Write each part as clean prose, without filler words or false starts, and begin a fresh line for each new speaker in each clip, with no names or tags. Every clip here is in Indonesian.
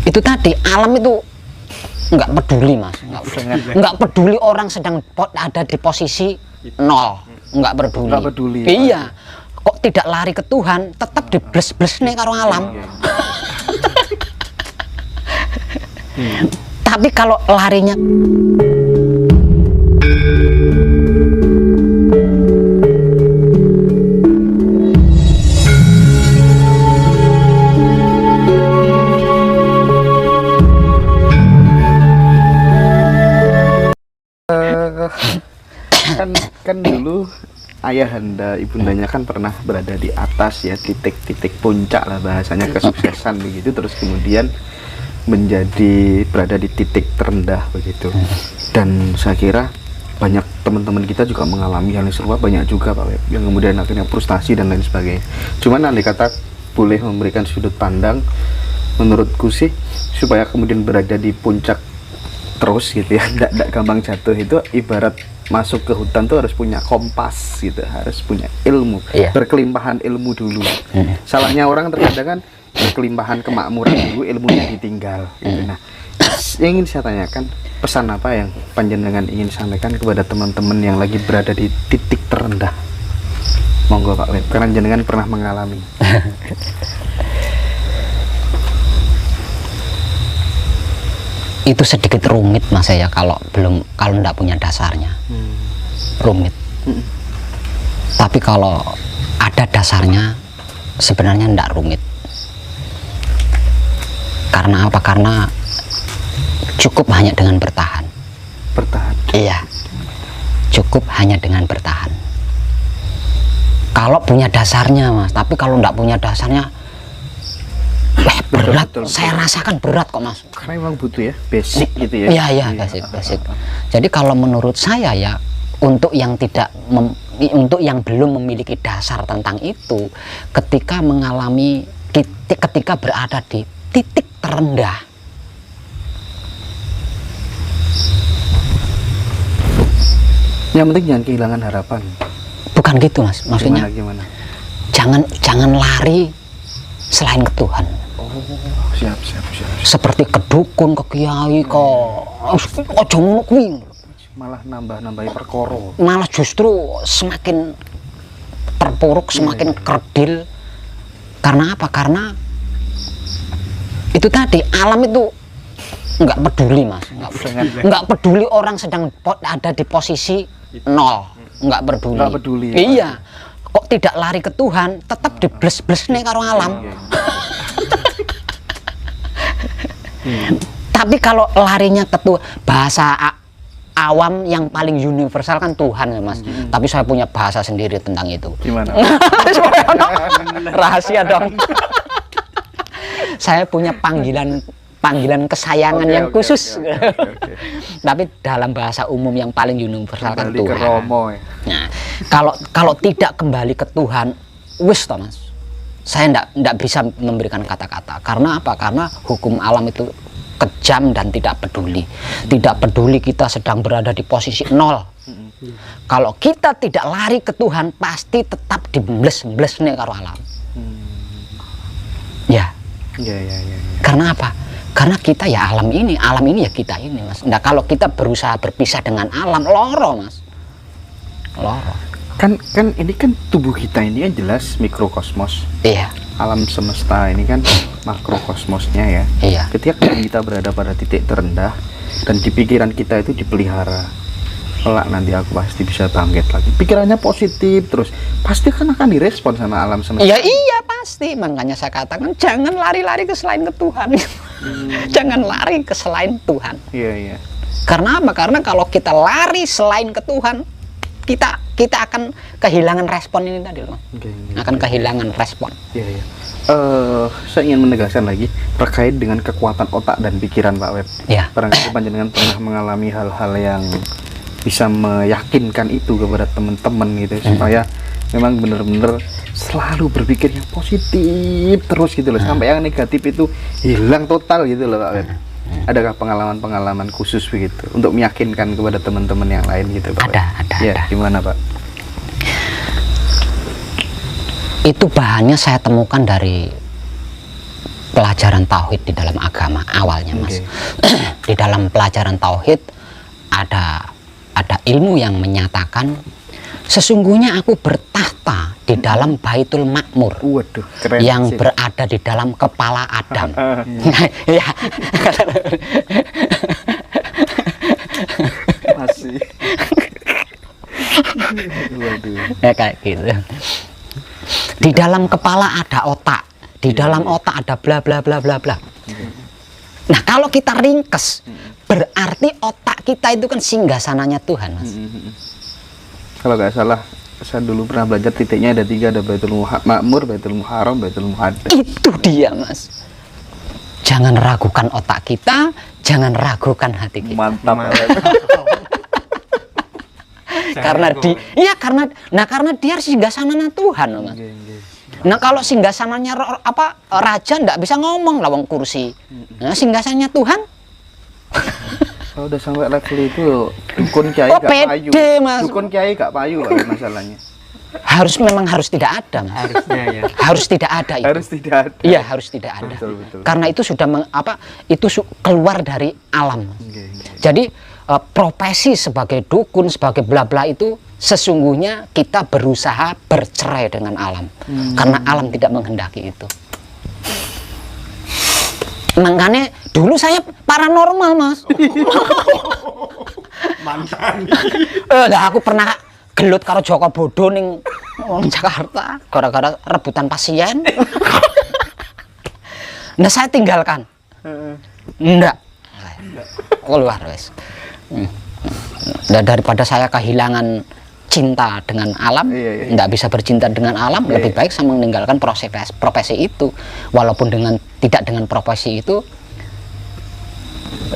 Itu tadi alam itu nggak peduli mas, nggak peduli orang sedang ada di posisi nol, nggak peduli. Iya, kok tidak lari ke Tuhan, tetap dibles-bles nih karo alam. Tapi kalau larinya
kan dulu ayahanda ibundanya kan pernah berada di atas ya, titik-titik puncak lah bahasanya kesuksesan begitu, terus kemudian menjadi berada di titik terendah begitu. Dan saya kira banyak teman-teman kita juga mengalami hal yang serupa, banyak juga Pak Web yang kemudian akhirnya frustasi dan lain sebagainya. Cuman andai kata boleh memberikan sudut pandang, menurutku sih supaya kemudian berada di puncak terus gitu ya, tidak gampang jatuh, itu ibarat masuk ke hutan tuh harus punya kompas gitu, harus punya ilmu, berkelimpahan ilmu dulu. Salahnya orang terkadang kan berkelimpahan kemakmuran dulu, ilmunya ditinggal gitu. Nah, yang ingin saya tanyakan, pesan apa yang panjenengan ingin sampaikan kepada teman-teman yang lagi berada di titik terendah? Monggo Pak Web, karena jenengan pernah mengalami.
Itu sedikit rumit mas ya, kalau nggak punya dasarnya, rumit. Tapi kalau ada dasarnya sebenarnya nggak rumit. Karena apa? Karena cukup hanya dengan bertahan. Iya, cukup hanya dengan bertahan. Kalau punya dasarnya mas, tapi kalau nggak punya dasarnya berat. Saya rasakan berat kok mas,
karena memang butuh ya basic gitu ya.
Iya basic. Jadi kalau menurut saya ya, untuk yang belum memiliki dasar tentang itu, ketika berada di titik terendah,
yang penting jangan kehilangan harapan.
Bukan gitu mas, maksudnya
gimana?
Jangan lari selain ke Tuhan.
Siap.
Seperti ke dukun, ke kiai, ojo ngono kuwi.
Malah nambahi perkara.
Malah justru semakin terpuruk, semakin kerdil. Karena apa? Karena itu tadi, alam itu nggak peduli mas, nggak peduli orang sedang ada di posisi nol, nggak peduli. Iya, kok tidak lari ke Tuhan, tetap dibles-bles nih karo alam. Tapi kalau larinya ke Tuhan, bahasa awam yang paling universal kan Tuhan ya mas. Tapi saya punya bahasa sendiri tentang itu.
Gimana?
Rahasia dong. Saya punya panggilan kesayangan yang khusus. Tapi dalam bahasa umum yang paling universal kan Tuhan.
Ke Romo, ya.
Nah, kalau tidak kembali ke Tuhan, wis toh mas. Saya ndak bisa memberikan kata-kata. Karena apa? Karena hukum alam itu kejam dan tidak peduli. Tidak peduli kita sedang berada di posisi nol. Kalau kita tidak lari ke Tuhan, pasti tetap dibles-bles nih karo alam. Ya. Karena apa? Karena kita ya alam ini ya kita ini mas. Nah kalau kita berusaha berpisah dengan alam, loro mas, loro.
Kan ini kan tubuh kita ini kan jelas mikrokosmos.
Iya.
Alam semesta ini kan makrokosmosnya ya.
Iya.
Ketika kita berada pada titik terendah dan di pikiran kita itu dipelihara, kelak nanti aku pasti bisa bangkit lagi. Pikirannya positif terus, pasti kan akan direspon sama alam semesta.
Iya pasti. Makanya saya katakan jangan lari-lari ke selain ke Tuhan. Jangan lari ke selain Tuhan.
Iya.
Karena apa? Karena kalau kita lari selain ke Tuhan, kita akan kehilangan respon ini tadi loh. Akan kehilangan respon.
Iya. Saya ingin menegaskan lagi terkait dengan kekuatan otak dan pikiran Pak Web.
Iya.
Barangkali panjenengan pernah mengalami hal-hal yang bisa meyakinkan itu kepada teman-teman gitu, supaya memang benar-benar selalu berpikir yang positif terus gitu loh, sampai yang negatif itu hilang total gitu loh Pak Web. Adakah pengalaman-pengalaman khusus begitu untuk meyakinkan kepada teman-teman yang lain gitu Pak? Ada. Gimana Pak?
Itu bahannya saya temukan dari pelajaran tauhid di dalam agama awalnya, Mas. Di dalam pelajaran tauhid ada ilmu yang menyatakan sesungguhnya aku bertahta di dalam Baitul Makmur.
Waduh, keren
yang
sih.
berada di dalam kepala Adam. Ya.
Masih. Waduh.
Ya kayak gitu. Di dalam kepala ada otak, di dalam otak ada bla bla bla bla bla. Nah, kalau kita ringkes, berarti otak kita itu kan singgasananya Tuhan, Mas.
Kalau nggak salah, saya dulu pernah belajar titiknya ada 3, ada Baitul Makmur, Baitul Muharram, Baitul Muhaddas.
Itu dia, Mas. Jangan ragukan otak kita, jangan ragukan hati kita.
Mantap.
Karena dia singgasananya Tuhan, Mas. Nah, kalau singgasananya raja ndak bisa ngomong lawang kursi. Nah, singgasananya Tuhan.
Kalau udah sampai level itu, dukun kiai
Oh,
gak payu.
pede, Mas.
Dukun kiai gak payu lah masalahnya.
Memang harus tidak ada, Mas.
Harusnya ya.
Harus tidak ada itu.
Harus tidak ada.
Iya, harus tidak ada.
Betul.
Karena itu sudah keluar dari alam.
Oke.
Jadi profesi sebagai dukun, sebagai bla bla itu sesungguhnya kita berusaha bercerai dengan alam. Karena alam tidak menghendaki itu. Makanya dulu saya paranormal, Mas.
Mantan.
Lah aku pernah gelut karo Joko Bodo ning Jakarta gara-gara rebutan pasien. Nah, saya tinggalkan. Enggak. Keluar wes. Nah, daripada saya kehilangan cinta dengan alam, enggak bisa bercinta dengan alam, lebih baik saya meninggalkan profesi itu. Walaupun tidak dengan profesi itu,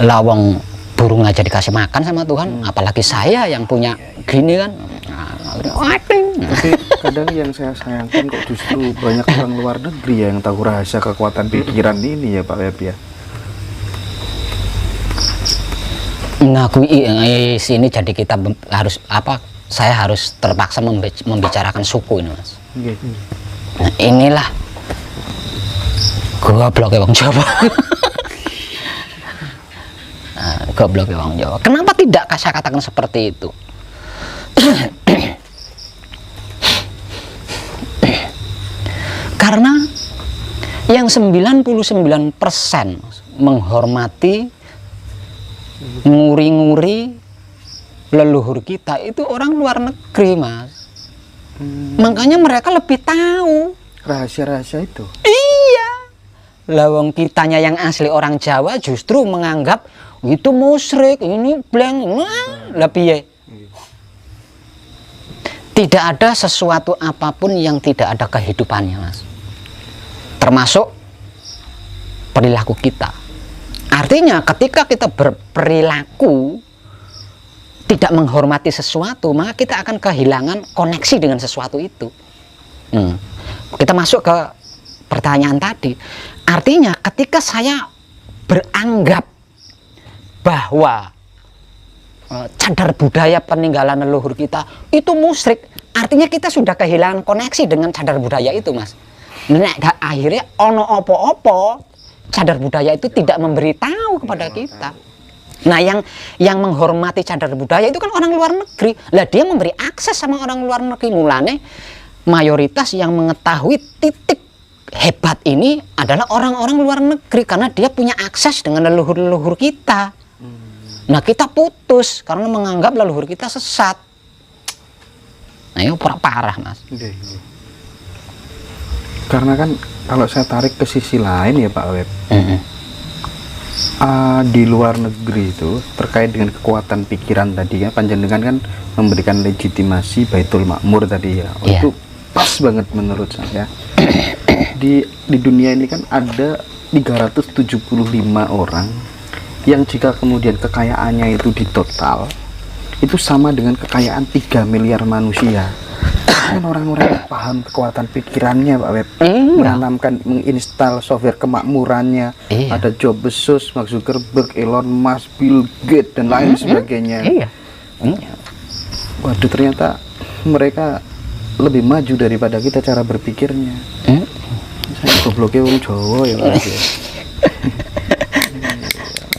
lawang burung aja dikasih makan sama Tuhan, apalagi saya yang punya gini kan.
Tapi kadang yang saya sayangkan kok justru banyak orang luar negeri yang tahu rahasia kekuatan pikiran ini ya Pak Web ya.
Ngakui sini jadi kita harus saya harus terpaksa membicarakan suku ini, Mas. Nah, inilah goblok wong Jawa. Goblok wong Jawa. Kenapa tidak saya katakan seperti itu? Karena yang 99% menghormati, nguri-nguri leluhur kita itu orang luar negeri, Mas. Makanya mereka lebih tahu
Rahasia-rahasia itu.
iya. Lawang kitanya yang asli orang Jawa justru menganggap itu musyrik, ini blank, lebih ya. Tidak ada sesuatu apapun yang tidak ada kehidupannya, Mas. Termasuk perilaku kita. Artinya ketika kita berperilaku tidak menghormati sesuatu, maka kita akan kehilangan koneksi dengan sesuatu itu. Kita masuk ke pertanyaan tadi. Artinya ketika saya beranggap bahwa cadar budaya peninggalan leluhur kita itu musyrik, artinya kita sudah kehilangan koneksi dengan cadar budaya itu, Mas. Nek akhirnya ono opo-opo, cadar budaya itu tidak memberitahu kepada kita. Nah, yang menghormati cadar budaya itu kan orang luar negeri. Lah dia memberi akses sama orang luar negeri. Mulane mayoritas yang mengetahui titik hebat ini adalah orang-orang luar negeri karena dia punya akses dengan leluhur-leluhur kita. Nah, kita putus karena menganggap leluhur kita sesat. Nah, itu parah, Mas.
Karena kan kalau saya tarik ke sisi lain ya Pak Web, di luar negeri itu terkait dengan kekuatan pikiran tadi ya, panjenengan kan memberikan legitimasi Baitul Makmur tadi ya. Itu pas banget menurut saya. Di dunia ini kan ada 375 orang yang jika kemudian kekayaannya itu ditotal itu sama dengan kekayaan 3 miliar manusia. Kan orang-orang yang paham kekuatan pikirannya Pak Web, menanamkan, menginstal software kemakmurannya. Ada Job Bezos, Mark Zuckerberg, Elon Musk, Bill Gates dan lain sebagainya. Waduh, ternyata mereka lebih maju daripada kita cara berpikirnya. Saya gobloknya wong Jawa ya Mas ya.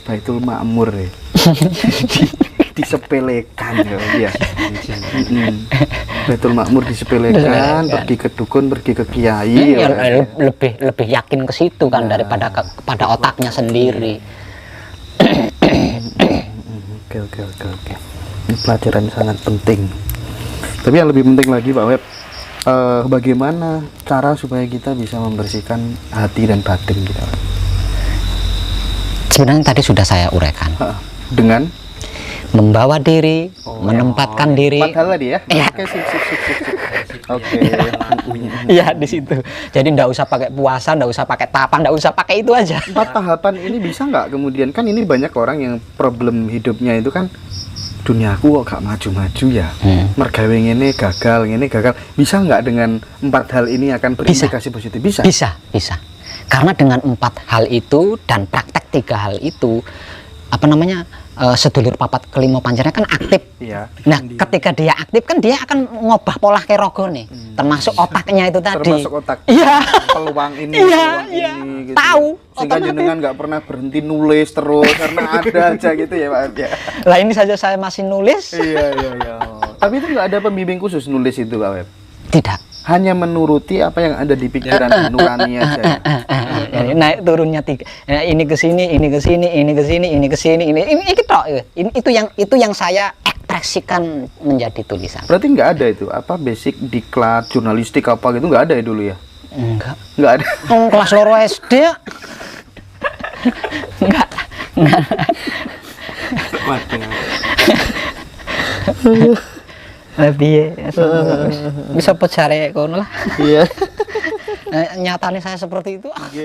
Baitul Makmur ya. Disepelekan ya. Baitul Makmur disepelekan, pergi ke dukun, pergi ke kiai
Ya,
ya.
lebih yakin ke situ kan daripada pada otaknya sendiri.
Oke. Ini pelajaran sangat penting. Tapi yang lebih penting lagi Pak Web, bagaimana cara supaya kita bisa membersihkan hati dan batin kita?
Sebenarnya tadi sudah saya uraikan.
Dengan
Membawa diri, menempatkan diri.
4 hal tadi ya?
Iya.
Oke, sip. Oke.
Iya, di situ. Jadi ndak usah pakai puasa, ndak usah pakai tapan, ndak usah pakai itu aja.
4 tahapan ini bisa nggak kemudian, kan ini banyak orang yang problem hidupnya itu kan duniaku kok gak maju-maju ya, mergawe ngene gagal, bisa nggak dengan 4 hal ini akan berimplikasi positif?
Bisa. Karena dengan 4 hal itu dan praktek 3 hal itu, sedulur papat kelima pancernya kan aktif.
Iya.
Nah, ketika dia aktif kan dia akan ngubah pola kerogo nih, termasuk otaknya itu tadi.
Termasuk otak.
Iya.
Peluang ini,
Iya.
gitu.
Tahu.
Sehingga
Otomatis.
jenengan nggak pernah berhenti nulis terus karena ada aja gitu ya Pak ya.
Lah ini saja saya masih nulis.
Iya. Tapi itu nggak ada pembimbing khusus nulis itu Pak Web.
Tidak.
Hanya menuruti apa yang ada di pikiran nurani aja.
Jadi naik turunnya 3. Nah, ini ke sini, ini ke sini, ini ke sini, ini ke sini, ini tok. Itu yang saya ekspresikan menjadi tulisan.
Berarti nggak ada itu apa basic diklat jurnalistik apa gitu, nggak ada ya dulu ya? Nggak ada.
Kelas loro SD ya. Enggak. Lebih bisa pecare kono lah.
Iya.
Nyatanya saya seperti itu.
Oke.